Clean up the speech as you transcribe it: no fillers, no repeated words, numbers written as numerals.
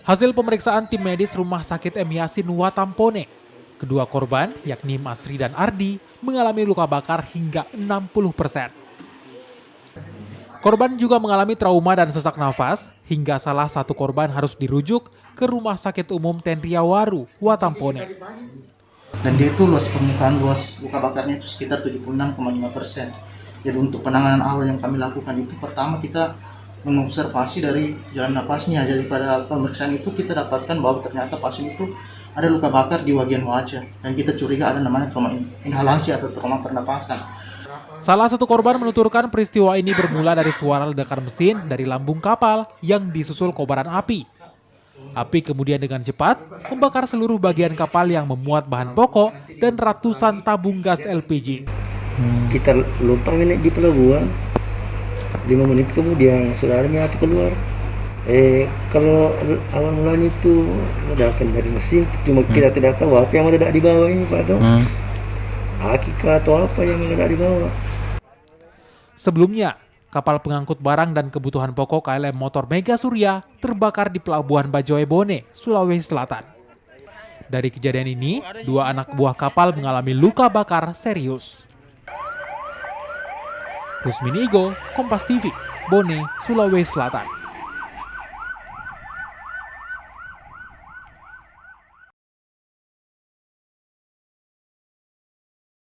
Hasil pemeriksaan tim medis Rumah Sakit M. Yasin Watampone, kedua korban, yakni Masri dan Ardi, mengalami luka bakar hingga 60%. Korban juga mengalami trauma dan sesak nafas, hingga salah satu korban harus dirujuk ke Rumah Sakit Umum Tentriawaru, Watampone. Dan dia itu luas luka bakarnya itu sekitar 76,5%. Jadi untuk penanganan awal yang kami lakukan itu, pertama kita mengobservasi dari jalan napasnya. Jadi pada pemeriksaan itu kita dapatkan bahwa ternyata pasien itu ada luka bakar di bagian wajah, dan kita curiga ada namanya trauma inhalasi atau trauma pernapasan. Salah satu korban menuturkan peristiwa ini bermula dari suara ledakan mesin dari lambung kapal yang disusul kobaran api. Api kemudian dengan cepat membakar seluruh bagian kapal yang memuat bahan pokok dan ratusan tabung gas LPG. Kita lupa naik di pelabuhan, 5 menit kemudian saudaranya api keluar. Kalau awal mulanya itu ledakan dari mesin, cuma kita tidak tahu apa yang meledak di bawah ini, Pak Tom. Aki atau apa yang meledak di bawah. Sebelumnya, kapal pengangkut barang dan kebutuhan pokok KLM Motor Mega Surya terbakar di Pelabuhan Bajoe Bone, Sulawesi Selatan. Dari kejadian ini, 2 anak buah kapal mengalami luka bakar serius. Rusmini Igo, Kompas TV, Bone, Sulawesi Selatan.